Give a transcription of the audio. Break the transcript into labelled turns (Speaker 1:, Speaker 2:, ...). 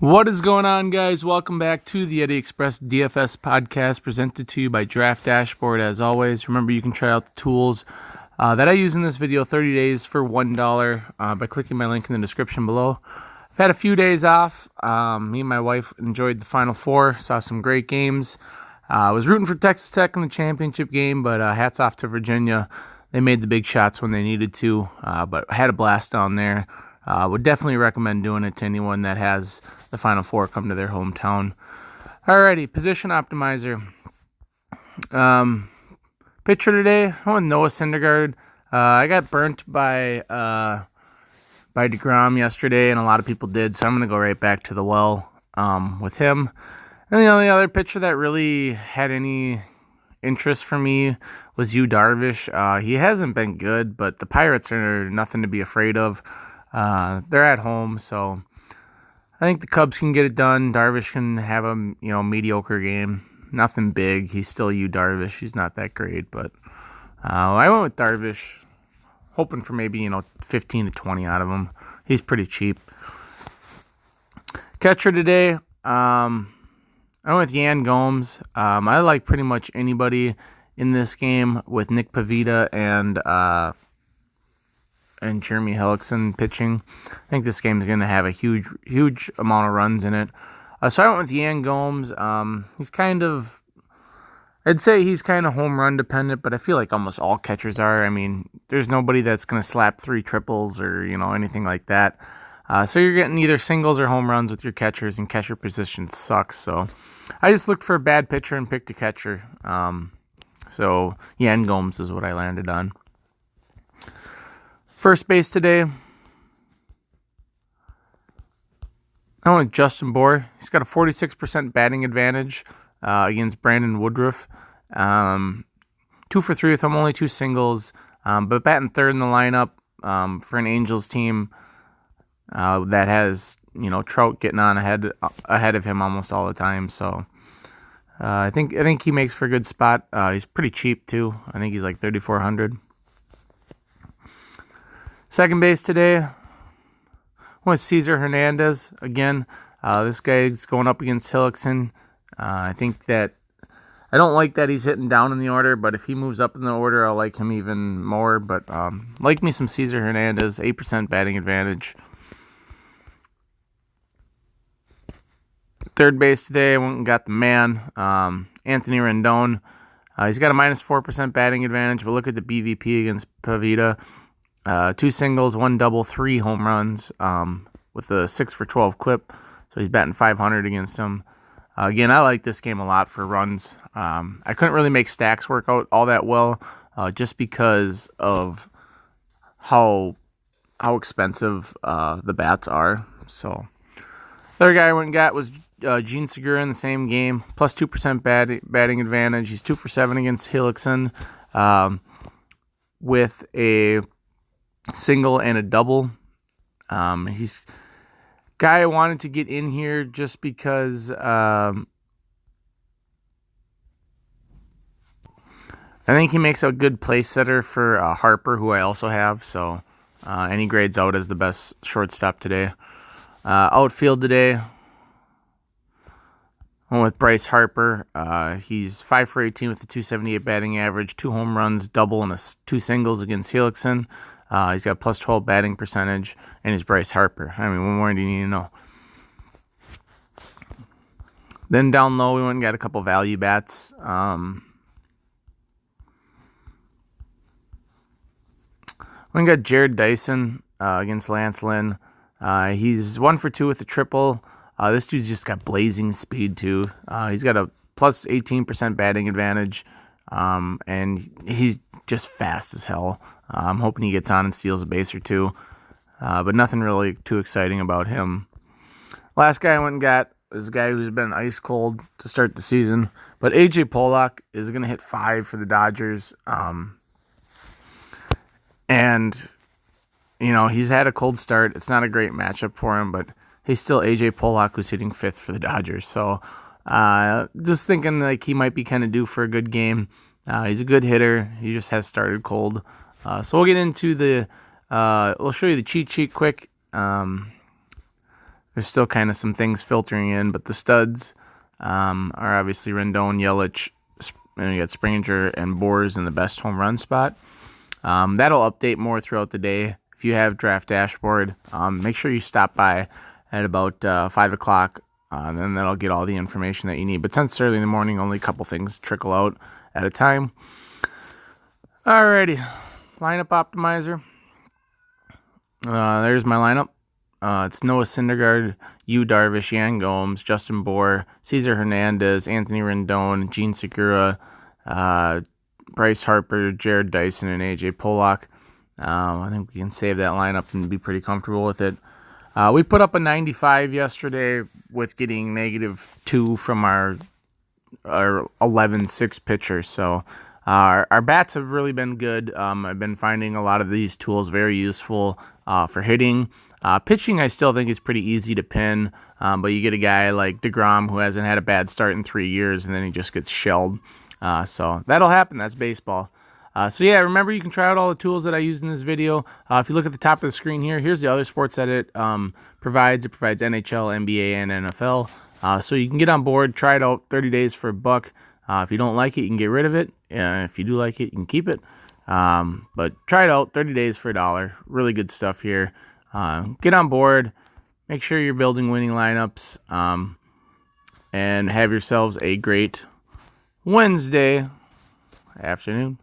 Speaker 1: What is going on, guys? Welcome back to the Eddie Express DFS podcast presented to you by Draft Dashboard. As always, remember you can try out the tools that I use in this video 30 days for $1 by clicking my link in the description below. I've had a few days off. Me and my wife enjoyed the Final Four, saw some great games. I was rooting for Texas Tech in the championship game, but hats off to Virginia. They made the big shots when they needed to, but I had a blast down there. Would definitely recommend doing it to anyone that has the Final Four come to their hometown. Alrighty, position optimizer. Pitcher today, I went Noah Syndergaard. I got burnt by DeGrom yesterday, and a lot of people did, so I'm going to go right back to the well with him. And the only other pitcher that really had any interest for me was Yu Darvish. He hasn't been good, but the Pirates are nothing to be afraid of. They're at home, so I think the Cubs can get it done. Darvish can have a mediocre game. Nothing big. He's still Yu Darvish. He's not that great, but I went with Darvish, hoping for maybe 15 to 20 out of him. He's pretty cheap. Catcher today, I went with Yan Gomes. I like pretty much anybody in this game with Nick Pivetta and Jeremy Hellickson pitching. I think this game is going to have a huge amount of runs in it. So I went with Yan Gomes. I'd say he's kind of home run dependent, but I feel like almost all catchers are. I mean, there's nobody that's going to slap 3 triples or, anything like that. So you're getting either singles or home runs with your catchers, and catcher position sucks. So I just looked for a bad pitcher and picked a catcher. So Yan Gomes is what I landed on. First base today, I went with Justin Bour. He's got a 46% batting advantage against Brandon Woodruff. 2 for 3 with him, only 2 singles, but batting third in the lineup for an Angels team that has Trout getting on ahead of him almost all the time. So I think he makes for a good spot. He's pretty cheap too. I think he's like $3,400. Second base today, I went with Cesar Hernandez again. This guy's going up against Hellickson. I don't like that he's hitting down in the order, but if he moves up in the order, I'll like him even more. But like me some Cesar Hernandez, 8% batting advantage. Third base today, I went and got the man, Anthony Rendon. He's got a minus 4% batting advantage, but look at the BVP against Pivetta. 2 singles, 1 double, 3 home runs with a 6 for 12 clip. So he's batting 500 against him. Again, I like this game a lot for runs. I couldn't really make stacks work out all that well just because of how expensive the bats are. So the other guy I went and got was Gene Segura in the same game, plus 2% batting advantage. He's 2 for 7 against Hellickson with a single and a double. He's guy I wanted to get in here just because I think he makes a good place setter for Harper, who I also have. So and he grades out as the best shortstop today. Outfield today, went with Bryce Harper. He's 5 for 18 with a 278 batting average, 2 home runs, double, and 2 singles against Hellickson. He's got plus 12 batting percentage, and he's Bryce Harper. I mean, what more do you need to know? Then down low, we went and got a couple value bats. We got Jared Dyson against Lance Lynn. He's 1 for 2 with a triple. This dude's just got blazing speed, too. He's got a plus 18% batting advantage, and he's just fast as hell. I'm hoping he gets on and steals a base or 2, but nothing really too exciting about him. Last guy I went and got is a guy who's been ice cold to start the season, but AJ Pollock is going to hit 5 for the Dodgers. And he's had a cold start. It's not a great matchup for him, but he's still AJ Pollock, who's hitting 5th for the Dodgers. So just thinking like he might be kind of due for a good game. He's a good hitter. He just has started cold. So we'll get into we'll show you the cheat sheet quick. There's still kind of some things filtering in, but the studs are obviously Rendon, Yelich, and you got Springer and Boers in the best home run spot. That'll update more throughout the day. If you have Draft Dashboard, make sure you stop by at about 5 o'clock, and then that'll get all the information that you need. But since it's early in the morning, only a couple things trickle out at a time. Alrighty, lineup optimizer. There's my lineup. It's Noah Syndergaard, Yu Darvish, Yan Gomes, Justin Bour, Cesar Hernandez, Anthony Rendon, Gene Segura, Bryce Harper, Jared Dyson, and AJ Pollock. I think we can save that lineup and be pretty comfortable with it. We put up a 95 yesterday with getting -2 from our 11-6 pitchers. So our bats have really been good. I've been finding a lot of these tools very useful for hitting. Pitching, I still think is pretty easy to pin, but you get a guy like DeGrom who hasn't had a bad start in 3 years, and then he just gets shelled. So that'll happen. That's baseball. So yeah, remember you can try out all the tools that I used in this video. If you look at the top of the screen here, here's the other sports that it provides. It provides NHL, NBA, and NFL. So you can get on board, try it out 30 days for $1. If you don't like it, you can get rid of it. If you do like it, you can keep it. But try it out 30 days for $1. Really good stuff here. Get on board. Make sure you're building winning lineups. And have yourselves a great Wednesday afternoon.